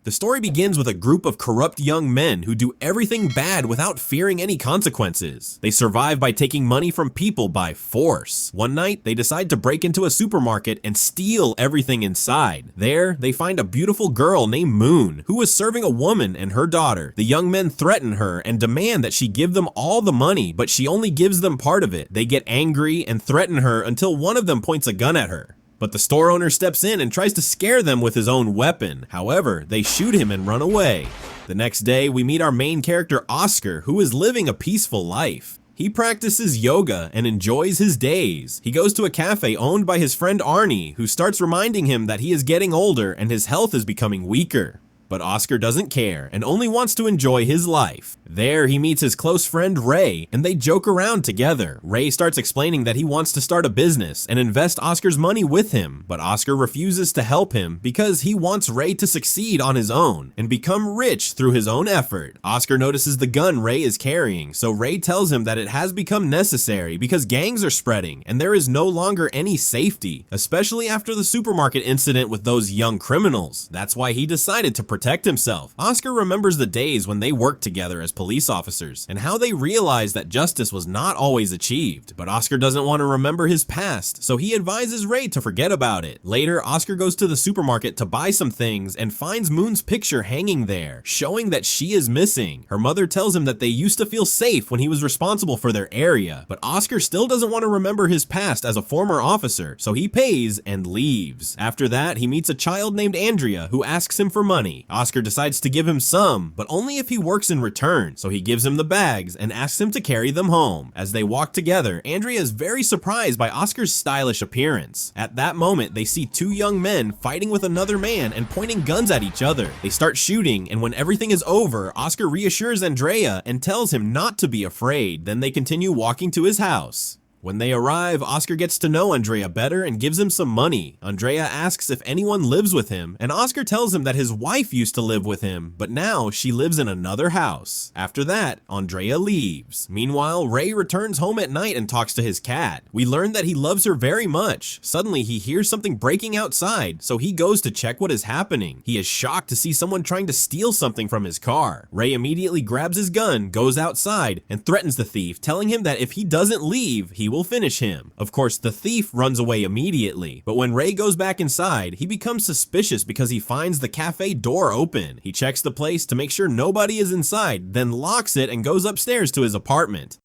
The story begins with a group of corrupt young men who do everything bad without fearing any consequences. They survive by taking money from people by force. One night, they decide to break into a supermarket and steal everything inside. There, they find a beautiful girl named Moon, who is serving a woman and her daughter. The young men threaten her and demand that she give them all the money, but she only gives them part of it. They get angry and threaten her until one of them points a gun at her. But the store owner steps in and tries to scare them with his own weapon. However, they shoot him and run away. The next day, we meet our main character Oscar, who is living a peaceful life. He practices yoga and enjoys his days. He goes to a cafe owned by his friend Arnie, who starts reminding him that he is getting older and his health is becoming weaker. But Oscar doesn't care and only wants to enjoy his life. There, he meets his close friend Ray, and they joke around together. Ray starts explaining that he wants to start a business and invest Oscar's money with him, but Oscar refuses to help him because he wants Ray to succeed on his own and become rich through his own effort. Oscar notices the gun Ray is carrying, so Ray tells him that it has become necessary because gangs are spreading and there is no longer any safety, especially after the supermarket incident with those young criminals. That's why he decided to protect himself. Oscar remembers the days when they worked together as police officers and how they realized that justice was not always achieved. But Oscar doesn't want to remember his past, so he advises Ray to forget about it. Later, Oscar goes to the supermarket to buy some things and finds Moon's picture hanging there, showing that she is missing. Her mother tells him that they used to feel safe when he was responsible for their area, but Oscar still doesn't want to remember his past as a former officer, so he pays and leaves. After that, he meets a child named Andrea who asks him for money. Oscar decides to give him some, but only if he works in return, so he gives him the bags and asks him to carry them home. As they walk together, Andrea is very surprised by Oscar's stylish appearance. At that moment, they see two young men fighting with another man and pointing guns at each other. They start shooting, and when everything is over, Oscar reassures Andrea and tells him not to be afraid. Then they continue walking to his house. When they arrive, Oscar gets to know Andrea better and gives him some money. Andrea asks if anyone lives with him, and Oscar tells him that his wife used to live with him, but now she lives in another house. After that, Andrea leaves. Meanwhile, Ray returns home at night and talks to his cat. We learn that he loves her very much. Suddenly, he hears something breaking outside, so he goes to check what is happening. He is shocked to see someone trying to steal something from his car. Ray immediately grabs his gun, goes outside, and threatens the thief, telling him that if he doesn't leave, he will finish him. Of course, the thief runs away immediately, but when Ray goes back inside, he becomes suspicious because he finds the cafe door open. He checks the place to make sure nobody is inside, then locks it and goes upstairs to his apartment.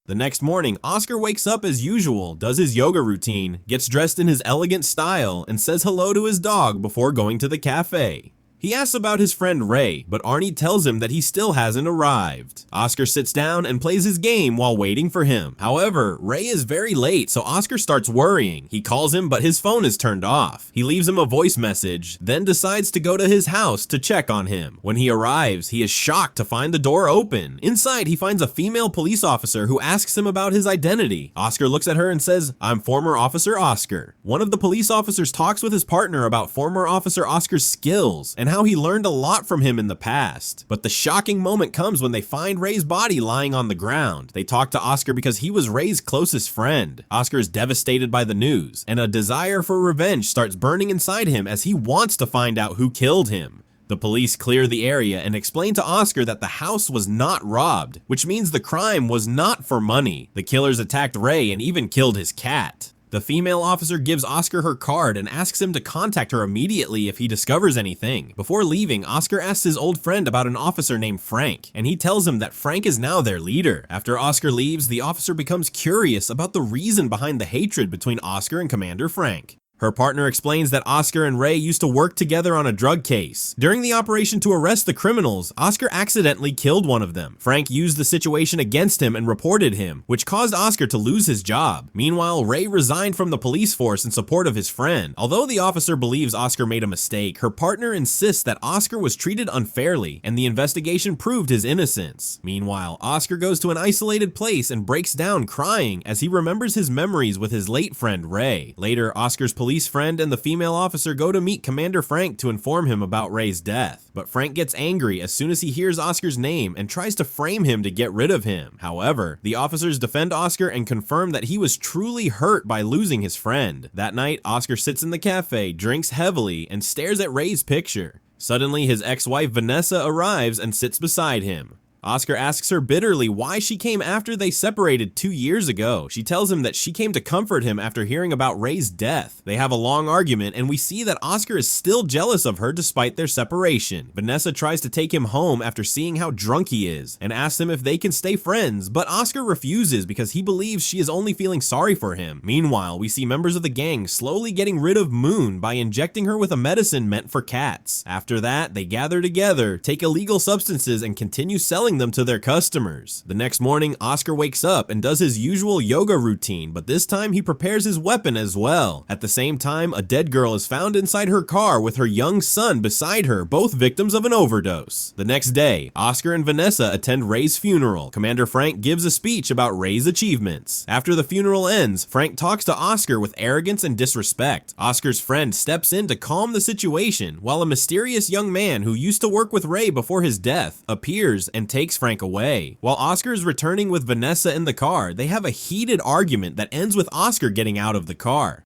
The next morning, Oscar wakes up as usual, does his yoga routine, gets dressed in his elegant style, and says hello to his dog before going to the cafe. He asks about his friend Ray, but Arnie tells him that he still hasn't arrived. Oscar sits down and plays his game while waiting for him. However, Ray is very late, so Oscar starts worrying. He calls him, but his phone is turned off. He leaves him a voice message, then decides to go to his house to check on him. When he arrives, he is shocked to find the door open. Inside, he finds a female police officer who asks him about his identity. Oscar looks at her and says, "I'm former officer Oscar." One of the police officers talks with his partner about former officer Oscar's skills and how he learned a lot from him in the past. But the shocking moment comes when they find Ray's body lying on the ground. They talk to Oscar because he was Ray's closest friend. Oscar is devastated by the news, and a desire for revenge starts burning inside him as he wants to find out who killed him. The police clear the area and explain to Oscar that the house was not robbed, which means the crime was not for money. The killers attacked Ray and even killed his cat. The female officer gives Oscar her card and asks him to contact her immediately if he discovers anything. Before leaving, Oscar asks his old friend about an officer named Frank, and he tells him that Frank is now their leader. After Oscar leaves, the officer becomes curious about the reason behind the hatred between Oscar and Commander Frank. Her partner explains that Oscar and Ray used to work together on a drug case. During the operation to arrest the criminals, Oscar accidentally killed one of them. Frank used the situation against him and reported him, which caused Oscar to lose his job. Meanwhile, Ray resigned from the police force in support of his friend. Although the officer believes Oscar made a mistake, her partner insists that Oscar was treated unfairly, and the investigation proved his innocence. Meanwhile, Oscar goes to an isolated place and breaks down crying as he remembers his memories with his late friend Ray. Later, Oscar's police friend and the female officer go to meet Commander Frank to inform him about Ray's death. But Frank gets angry as soon as he hears Oscar's name and tries to frame him to get rid of him. However, the officers defend Oscar and confirm that he was truly hurt by losing his friend. That night, Oscar sits in the cafe, drinks heavily, and stares at Ray's picture. Suddenly, his ex-wife Vanessa arrives and sits beside him. Oscar asks her bitterly why she came after they separated 2 years ago. She tells him that she came to comfort him after hearing about Ray's death. They have a long argument, and we see that Oscar is still jealous of her despite their separation. Vanessa tries to take him home after seeing how drunk he is, and asks him if they can stay friends, but Oscar refuses because he believes she is only feeling sorry for him. Meanwhile, we see members of the gang slowly getting rid of Moon by injecting her with a medicine meant for cats. After that, they gather together, take illegal substances, and continue selling them to their customers. The next morning, Oscar wakes up and does his usual yoga routine, but this time he prepares his weapon as well. At the same time, a dead girl is found inside her car with her young son beside her, both victims of an overdose. The next day, Oscar and Vanessa attend Ray's funeral. Commander Frank gives a speech about Ray's achievements. After the funeral ends, Frank talks to Oscar with arrogance and disrespect. Oscar's friend steps in to calm the situation, while a mysterious young man who used to work with Ray before his death appears and takes Frank away. While Oscar is returning with Vanessa in the car, they have a heated argument that ends with Oscar getting out of the car.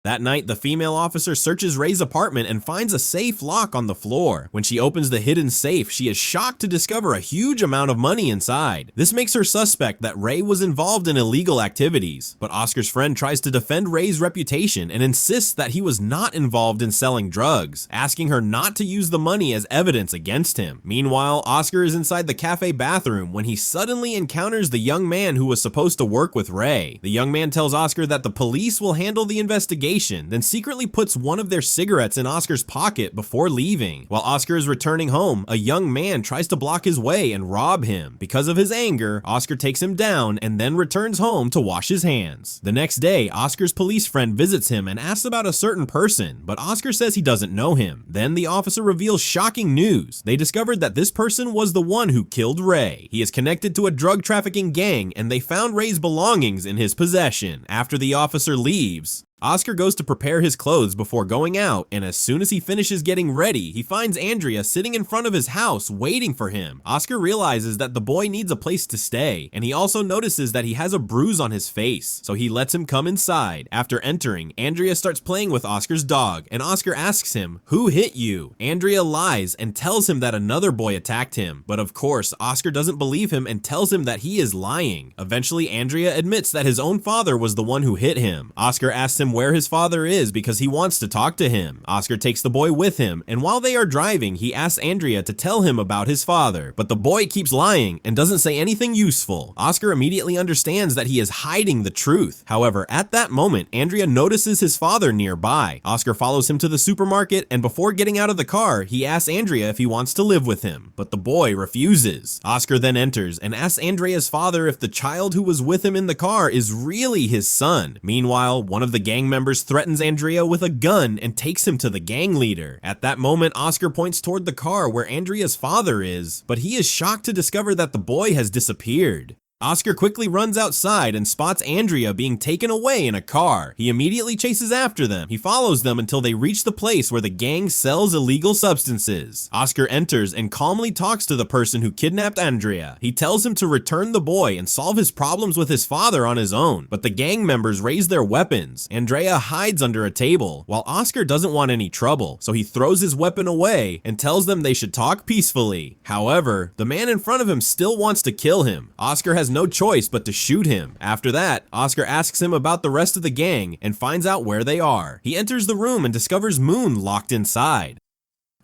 That night, the female officer searches Ray's apartment and finds a safe lock on the floor. When she opens the hidden safe, she is shocked to discover a huge amount of money inside. This makes her suspect that Ray was involved in illegal activities, but Oscar's friend tries to defend Ray's reputation and insists that he was not involved in selling drugs, asking her not to use the money as evidence against him. Meanwhile, Oscar is inside the cafe bathroom when he suddenly encounters the young man who was supposed to work with Ray. The young man tells Oscar that the police will handle the investigation, then secretly puts one of their cigarettes in Oscar's pocket before leaving. While Oscar is returning home, a young man tries to block his way and rob him. Because of his anger, Oscar takes him down and then returns home to wash his hands. The next day, Oscar's police friend visits him and asks about a certain person, but Oscar says he doesn't know him. Then the officer reveals shocking news. They discovered that this person was the one who killed Ray. He is connected to a drug trafficking gang, and they found Ray's belongings in his possession. After the officer leaves, Oscar goes to prepare his clothes before going out, and as soon as he finishes getting ready, he finds Andrea sitting in front of his house waiting for him. Oscar realizes that the boy needs a place to stay, and he also notices that he has a bruise on his face, so he lets him come inside. After entering, Andrea starts playing with Oscar's dog, and Oscar asks him, "Who hit you?" Andrea lies and tells him that another boy attacked him, but of course, Oscar doesn't believe him and tells him that he is lying. Eventually, Andrea admits that his own father was the one who hit him. Oscar asks him where his father is because he wants to talk to him. Oscar takes the boy with him, and while they are driving, he asks Andrea to tell him about his father, but the boy keeps lying and doesn't say anything useful. Oscar immediately understands that he is hiding the truth. However, at that moment, Andrea notices his father nearby. Oscar follows him to the supermarket, and before getting out of the car, he asks Andrea if he wants to live with him, but the boy refuses. Oscar then enters and asks Andrea's father if the child who was with him in the car is really his son. Meanwhile, one of the gang members threatens Andrea with a gun and takes him to the gang leader. At that moment, Oscar points toward the car where Andrea's father is, but he is shocked to discover that the boy has disappeared. Oscar quickly runs outside and spots Andrea being taken away in a car. He immediately chases after them. He follows them until they reach the place where the gang sells illegal substances. Oscar enters and calmly talks to the person who kidnapped Andrea. He tells him to return the boy and solve his problems with his father on his own, but the gang members raise their weapons. Andrea hides under a table, while Oscar doesn't want any trouble, so he throws his weapon away and tells them they should talk peacefully. However, the man in front of him still wants to kill him. Oscar has no choice but to shoot him. After that, Oscar asks him about the rest of the gang and finds out where they are. He enters the room and discovers Moon locked inside.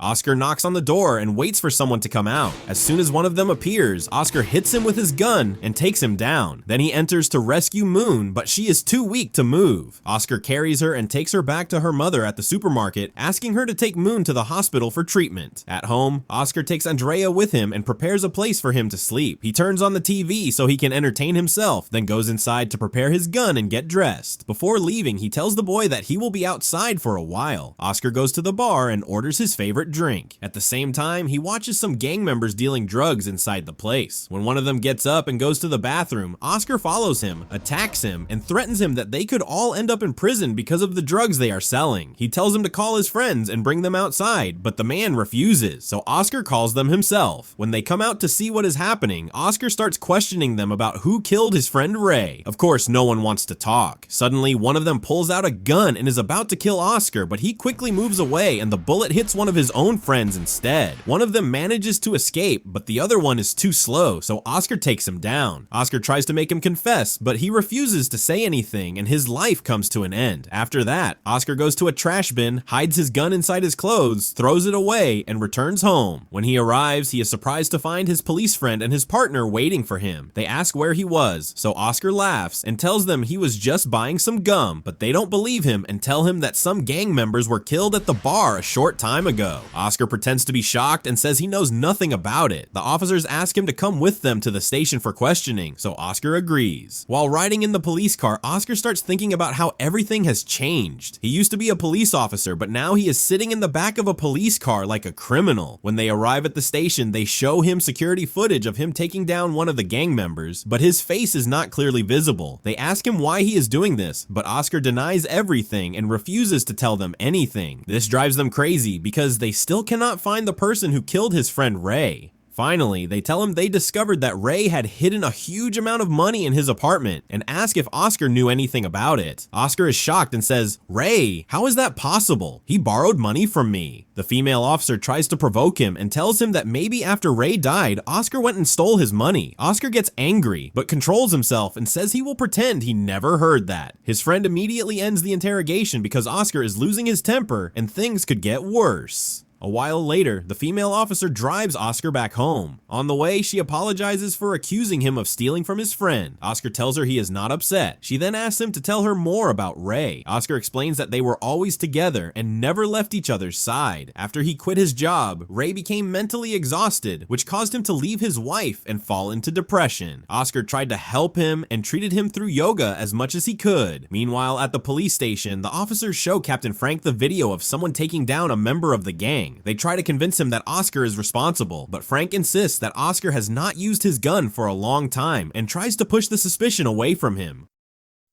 Oscar knocks on the door and waits for someone to come out. As soon as one of them appears, Oscar hits him with his gun and takes him down. Then he enters to rescue Moon, but she is too weak to move. Oscar carries her and takes her back to her mother at the supermarket, asking her to take Moon to the hospital for treatment. At home, Oscar takes Andrea with him and prepares a place for him to sleep. He turns on the TV so he can entertain himself, then goes inside to prepare his gun and get dressed. Before leaving, he tells the boy that he will be outside for a while. Oscar goes to the bar and orders his favorite drink. At the same time, he watches some gang members dealing drugs inside the place. When one of them gets up and goes to the bathroom, Oscar follows him, attacks him, and threatens him that they could all end up in prison because of the drugs they are selling. He tells him to call his friends and bring them outside, but the man refuses, so Oscar calls them himself. When they come out to see what is happening, Oscar starts questioning them about who killed his friend Ray. Of course, no one wants to talk. Suddenly, one of them pulls out a gun and is about to kill Oscar, but he quickly moves away and the bullet hits one of his own friends instead. One of them manages to escape, but the other one is too slow, so Oscar takes him down. Oscar tries to make him confess, but he refuses to say anything and his life comes to an end. After that, Oscar goes to a trash bin, hides his gun inside his clothes, throws it away, and returns home. When he arrives, he is surprised to find his police friend and his partner waiting for him. They ask where he was, so Oscar laughs and tells them he was just buying some gum, but they don't believe him and tell him that some gang members were killed at the bar a short time ago. Oscar pretends to be shocked and says he knows nothing about it. The officers ask him to come with them to the station for questioning, so Oscar agrees. While riding in the police car, Oscar starts thinking about how everything has changed. He used to be a police officer, but now he is sitting in the back of a police car like a criminal. When they arrive at the station, they show him security footage of him taking down one of the gang members, but his face is not clearly visible. They ask him why he is doing this, but Oscar denies everything and refuses to tell them anything. This drives them crazy because they still cannot find the person who killed his friend Ray. Finally, they tell him they discovered that Ray had hidden a huge amount of money in his apartment and ask if Oscar knew anything about it. Oscar is shocked and says, "Ray, how is that possible? He borrowed money from me." The female officer tries to provoke him and tells him that maybe after Ray died, Oscar went and stole his money. Oscar gets angry, but controls himself and says he will pretend he never heard that. His friend immediately ends the interrogation because Oscar is losing his temper and things could get worse. A while later, the female officer drives Oscar back home. On the way, she apologizes for accusing him of stealing from his friend. Oscar tells her he is not upset. She then asks him to tell her more about Ray. Oscar explains that they were always together and never left each other's side. After he quit his job, Ray became mentally exhausted, which caused him to leave his wife and fall into depression. Oscar tried to help him and treated him through yoga as much as he could. Meanwhile, at the police station, the officers show Captain Frank the video of someone taking down a member of the gang. They try to convince him that Oscar is responsible, but Frank insists that Oscar has not used his gun for a long time and tries to push the suspicion away from him.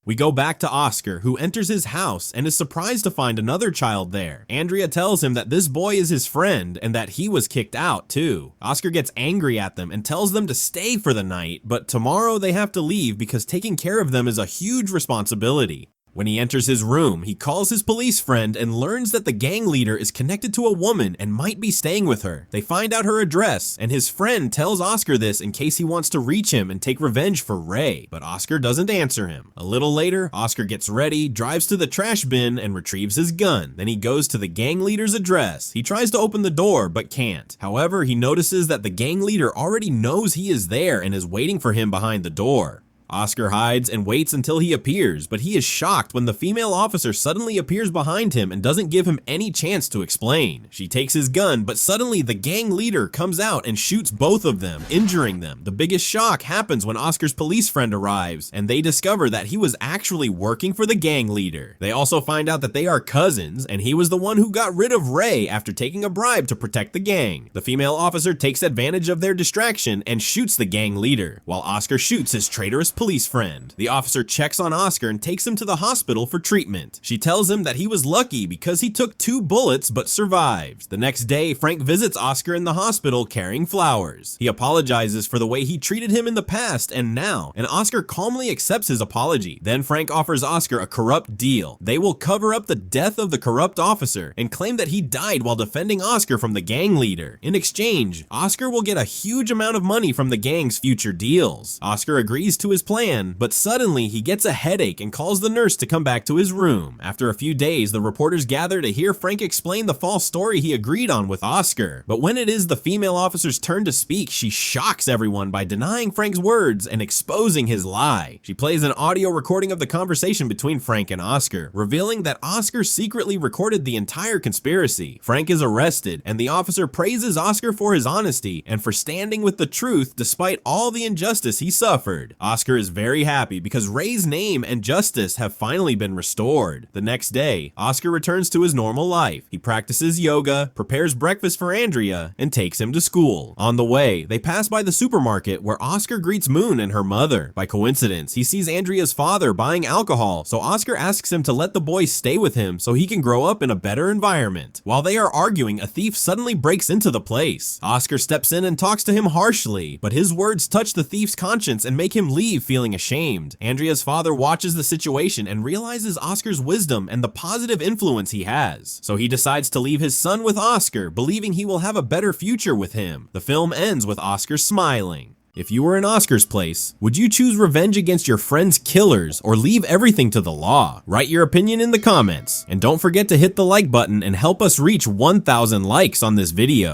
We go back to Oscar, who enters his house and is surprised to find another child there. Andrea tells him that this boy is his friend and that he was kicked out too. Oscar gets angry at them and tells them to stay for the night, but tomorrow they have to leave because taking care of them is a huge responsibility. When he enters his room, he calls his police friend and learns that the gang leader is connected to a woman and might be staying with her. They find out her address, and his friend tells Oscar this in case he wants to reach him and take revenge for Ray, but Oscar doesn't answer him. A little later, Oscar gets ready, drives to the trash bin, and retrieves his gun. Then he goes to the gang leader's address. He tries to open the door, but can't. However, he notices that the gang leader already knows he is there and is waiting for him behind the door. Oscar hides and waits until he appears, but he is shocked when the female officer suddenly appears behind him and doesn't give him any chance to explain. She takes his gun, but suddenly the gang leader comes out and shoots both of them, injuring them. The biggest shock happens when Oscar's police friend arrives, and they discover that he was actually working for the gang leader. They also find out that they are cousins, and he was the one who got rid of Ray after taking a bribe to protect the gang. The female officer takes advantage of their distraction and shoots the gang leader, while Oscar shoots his traitorous police friend. The officer checks on Oscar and takes him to the hospital for treatment. She tells him that he was lucky because he took 2 bullets but survived. The next day, Frank visits Oscar in the hospital carrying flowers. He apologizes for the way he treated him in the past and now, and Oscar calmly accepts his apology. Then Frank offers Oscar a corrupt deal. They will cover up the death of the corrupt officer and claim that he died while defending Oscar from the gang leader. In exchange, Oscar will get a huge amount of money from the gang's future deals. Oscar agrees to his plan, but suddenly he gets a headache and calls the nurse to come back to his room. After a few days, the reporters gather to hear Frank explain the false story he agreed on with Oscar. But when it is the female officer's turn to speak, she shocks everyone by denying Frank's words and exposing his lie. She plays an audio recording of the conversation between Frank and Oscar, revealing that Oscar secretly recorded the entire conspiracy. Frank is arrested, and the officer praises Oscar for his honesty and for standing with the truth despite all the injustice he suffered. Oscar is very happy because Ray's name and justice have finally been restored. The next day, Oscar returns to his normal life. He practices yoga, prepares breakfast for Andrea, and takes him to school. On the way, they pass by the supermarket where Oscar greets Moon and her mother. By coincidence, he sees Andrea's father buying alcohol, so Oscar asks him to let the boy stay with him so he can grow up in a better environment. While they are arguing, a thief suddenly breaks into the place. Oscar steps in and talks to him harshly, but his words touch the thief's conscience and make him leave feeling ashamed. Andrea's father watches the situation and realizes Oscar's wisdom and the positive influence he has. So he decides to leave his son with Oscar, believing he will have a better future with him. The film ends with Oscar smiling. If you were in Oscar's place, would you choose revenge against your friend's killers or leave everything to the law? Write your opinion in the comments, and don't forget to hit the like button and help us reach 1,000 likes on this video.